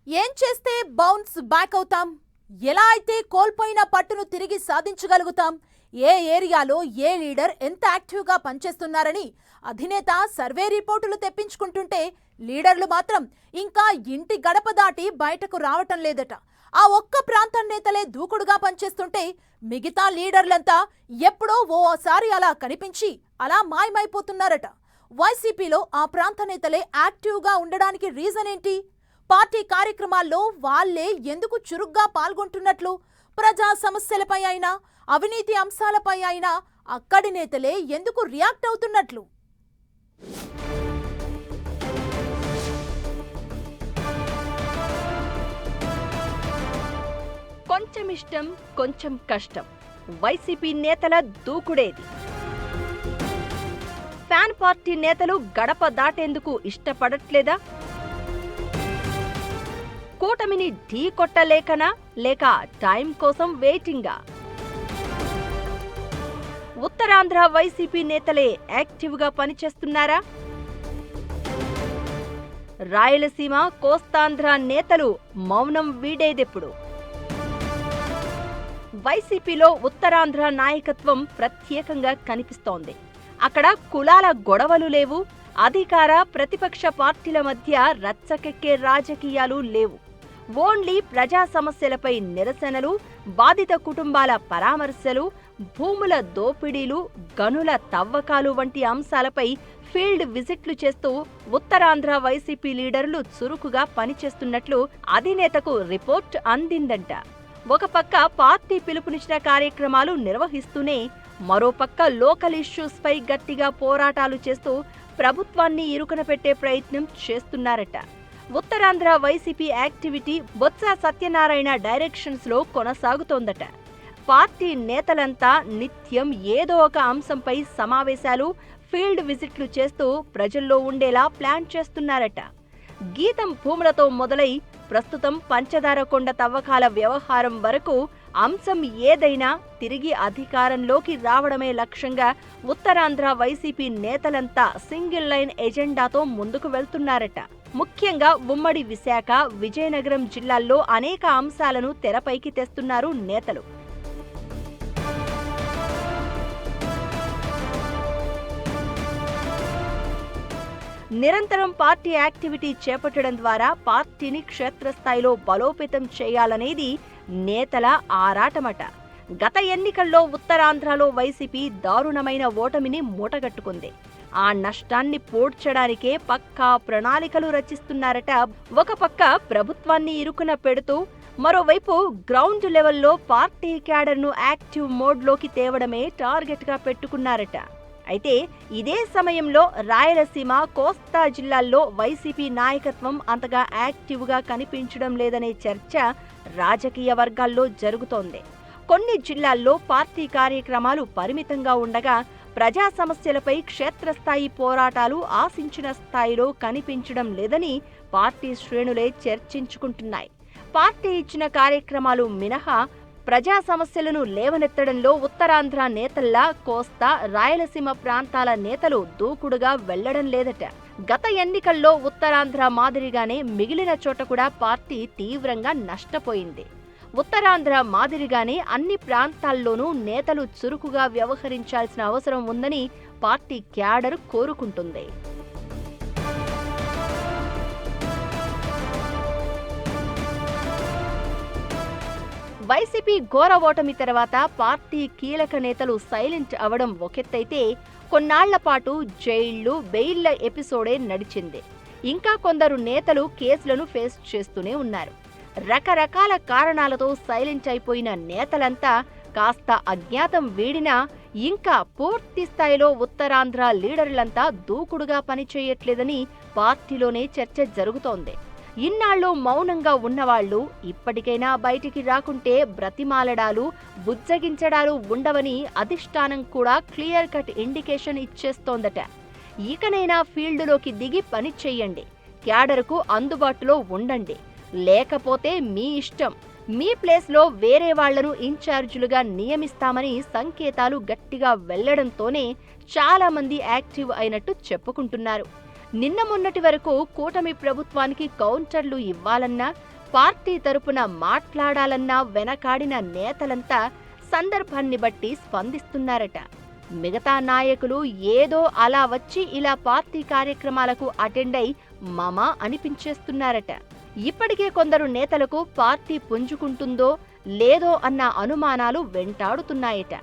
ఏం చేస్తే bounce back అవుతాం? ఎలా అయితే కోల్పోయిన పట్టును తిరిగి సాధించగలుగుతాం? ఏ ఏరియాలో ఏ లీడర్ ఎంత యాక్టివ్గా పనిచేస్తున్నారని అధినేత సర్వే రిపోర్టులు తెప్పించుకుంటుంటే లీడర్లు మాత్రం ఇంకా ఇంటి గడప దాటి బయటకు రావటం లేదట. ఆ ఒక్క ప్రాంతం నేతలే దూకుడుగా పనిచేస్తుంటే మిగతా లీడర్లంతా ఎప్పుడో ఓసారి అలా కనిపించి అలా మాయమైపోతున్నారట. వైసీపీలో ఆ ప్రాంత నేతలే యాక్టివ్గా ఉండడానికి రీజన్ ఏంటి? పార్టీ కార్యక్రమాల్లో వాళ్లే ఎందుకు చురుగ్గా పాల్గొంటున్నట్లు? ప్రజా సమస్యలపై అయినా అవినీతి అంశాలపై అయినా అక్కడి నేతలే ఎందుకు రియాక్ట్ అవుతున్నట్లు? కొంచెం ఇష్టం కొంచెం కష్టం, వైసీపీ నేతల దూకుడేది. ఫ్యాన్ పార్టీ నేతలు గడప దాటేందుకు ఇష్టపడట్లేదా? కూటమిని ఢీ కొట్టలేకనా, లేక టైం కోసం వెయిటింగా? ఉత్తరాంధ్ర వైసీపీ నేతలే యాక్టివ్గా పనిచేస్తున్నారా? రాయలసీమ కోస్తాంధ్ర నేతలు మౌనం వీడేదెప్పుడు? వైసీపీలో ఉత్తరాంధ్ర నాయకత్వం ప్రత్యేకంగా కనిపిస్తోంది. అక్కడ కులాల గొడవలు లేవు, అధికార ప్రతిపక్ష పార్టీల మధ్య రచ్చకెక్కే రాజకీయాలు లేవు. ఓన్లీ ప్రజా సమస్యలపై నిరసనలు, బాధిత కుటుంబాల పరామర్శలు, భూముల దోపిడీలు, గనుల తవ్వకాలు వంటి అంశాలపై ఫీల్డ్ విజిట్లు చేస్తూ ఉత్తరాంధ్ర వైసీపీ లీడర్లు చురుకుగా పనిచేస్తున్నట్లు అధినేతకు రిపోర్ట్ అందిందంట. ఒక పక్క పార్టీ పిలుపునిచ్చిన కార్యక్రమాలు నిర్వహిస్తూనే మరోపక్క లోకల్ ఇష్యూస్ పై గట్టిగా పోరాటాలు చేస్తూ ప్రభుత్వాన్ని ఇరుకున పెట్టే ప్రయత్నం చేస్తున్నారట. Uttarandhra YCP activity Botsa Satyanarayana directions లో కొనసాగుతోందట. పార్టీ నేతలంతా నిత్యం ఏదో ఒక అంశంపై సమావేశాలు, ఫీల్డ్ విజిట్లు చేస్తూ ప్రజల్లో ఉండేలా ప్లాన్ చేస్తున్నారట. గీతం భూములతో మొదలై ప్రస్తుతం పంచదార కొండ తవ్వకాల వ్యవహారం వరకు అంశం ఏదైనా తిరిగి అధికారంలోకి రావడమే లక్ష్యంగా ఉత్తరాంధ్ర వైసీపీ నేతలంతా సింగిల్ లైన్ ఎజెండాతో ముందుకు వెళ్తున్నారట. ముఖ్యంగా ఉమ్మడి విశాఖ, విజయనగరం జిల్లాల్లో అనేక అంశాలను తెరపైకి తెస్తున్నారు నేతలు. నిరంతరం పార్టీ యాక్టివిటీ చేపట్టడం ద్వారా పార్టీని క్షేత్రస్థాయిలో బలోపేతం చేయాలనేది నేతల ఆరాటమట. గత ఎన్నికల్లో ఉత్తరాంధ్రలో వైసీపీ దారుణమైన ఓటమిని మూటగట్టుకుంది. ఆ నష్టాన్ని పూడ్చడానికే పక్కా ప్రణాళికలు రచిస్తున్నారట. ఒక పక్క ప్రభుత్వాన్ని ఇరుకున పెడుతూ మరోవైపు గ్రౌండ్ లెవెల్లో పార్టీ క్యాడర్ను యాక్టివ్ మోడ్లోకి తేవడమే టార్గెట్గా పెట్టుకున్నారట. అయితే ఇదే సమయంలో రాయలసీమ, కోస్తా జిల్లాల్లో వైసీపీ నాయకత్వం అంతగా యాక్టివ్గా కనిపించడం లేదనే చర్చ రాజకీయ వర్గాల్లో జరుగుతోంది. కొన్ని జిల్లాల్లో పార్టీ కార్యక్రమాలు పరిమితంగా ఉండగా ప్రజా సమస్యలపై క్షేత్రస్థాయి పోరాటాలు ఆశించిన స్థాయిలో కనిపించడం లేదని పార్టీ శ్రేణులే చర్చించుకుంటున్నాయి. పార్టీ ఇచ్చిన కార్యక్రమాలు మినహా ప్రజా సమస్యలను లేవనెత్తడంలో ఉత్తరాంధ్ర నేతల్లా కోస్తా, రాయలసీమ ప్రాంతాల నేతలు దూకుడుగా వెళ్లడం లేదట. గత ఎన్నికల్లో ఉత్తరాంధ్ర మాదిరిగానే మిగిలిన చోట కూడా పార్టీ తీవ్రంగా నష్టపోయింది. ఉత్తరాంధ్ర మాదిరిగానే అన్ని ప్రాంతాల్లోనూ నేతలు చురుకుగా వ్యవహరించాల్సిన అవసరం ఉందని పార్టీ క్యాడర్ కోరుకుంటుంది. వైసీపీ ఘోర ఓటమి తర్వాత పార్టీ కీలక నేతలు సైలెంట్ అవడం ఒకెత్తైతే కొన్నాళ్ల పాటు జైళ్లు, బెయిళ్ల ఎపిసోడే నడిచింది. ఇంకా కొందరు నేతలు కేసులను ఫేస్ చేస్తూనే ఉన్నారు. రకరకాల కారణాలతో సైలెంట్ అయిపోయిన నేతలంతా కాస్త అజ్ఞాతం వీడినా ఇంకా పూర్తి స్థాయిలో ఉత్తరాంధ్ర లీడర్లంతా దూకుడుగా పనిచేయట్లేదని పార్టీలోనే చర్చ జరుగుతోంది. ఇన్నాళ్లు మౌనంగా ఉన్నవాళ్లు ఇప్పటికైనా బయటికి రాకుంటే బ్రతిమాలడాలు, బుజ్జగించడాలు ఉండవని అధిష్టానం కూడా క్లియర్ కట్ ఇండికేషన్ ఇచ్చేస్తోందట. ఇకనైనా ఫీల్డ్లోకి దిగి పని చెయ్యండి, క్యాడర్కు అందుబాటులో ఉండండి, లేకపోతే మీ ఇష్టం, మీ ప్లేస్లో వేరే వాళ్లను ఇన్ఛార్జీలుగా నియమిస్తామని సంకేతాలు గట్టిగా వెళ్లడంతోనే చాలా మంది యాక్టివ్ అయినట్టు చెప్పుకుంటున్నారు. నిన్న మొన్నటి వరకు కూటమి ప్రభుత్వానికి కౌంటర్లు ఇవ్వాలన్నా, పార్టీ తరపున మాట్లాడాలన్నా వెనకాడిన నేతలంతా సందర్భాన్ని బట్టి స్పందిస్తున్నారట. మిగతా నాయకులు ఏదో అలా వచ్చి ఇలా పార్టీ కార్యక్రమాలకు అటెండ్ అయి మమా అనిపించేస్తున్నారట. ఇప్పటికే కొందరు నేతలకు పార్టీ పుంజుకుంటుందో లేదో అన్న అనుమానాలు వెంటాడుతున్నాయట.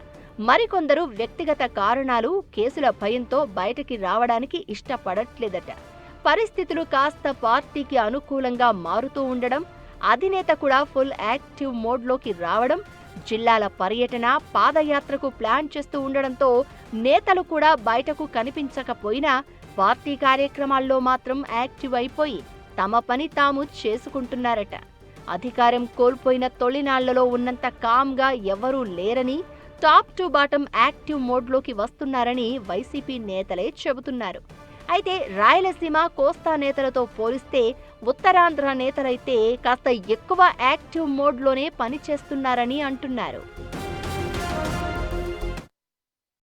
మరికొందరు వ్యక్తిగత కారణాలు, కేసుల భయంతో బయటికి రావడానికి ఇష్టపడట్లేదట. పరిస్థితులు కాస్త పార్టీకి అనుకూలంగా మారుతూ ఉండడం, అధినేత కూడా ఫుల్ యాక్టివ్ మోడ్లోకి రావడం, జిల్లాల పర్యటన, పాదయాత్రకు ప్లాన్ చేస్తూ ఉండడంతో నేతలు కూడా బయటకు కనిపించకపోయినా పార్టీ కార్యక్రమాల్లో మాత్రం యాక్టివ్ అయిపోయి తమ పని తాము చేసుకుంటున్నారట. అధికారం కోల్పోయిన తొలినాళ్లలో ఉన్నంత కామ్గా ఎవరూ లేరని, టాప్ టు బాటం యాక్టివ్ మోడ్లోకి వస్తున్నారని వైసీపీ నేతలే చెబుతున్నారు. అయితే రాయలసీమ, కోస్తా నేతలతో పోలిస్తే ఉత్తరాంధ్ర నేతలైతే కాస్త ఎక్కువ యాక్టివ్ మోడ్లోనే పనిచేస్తున్నారని అంటున్నారు.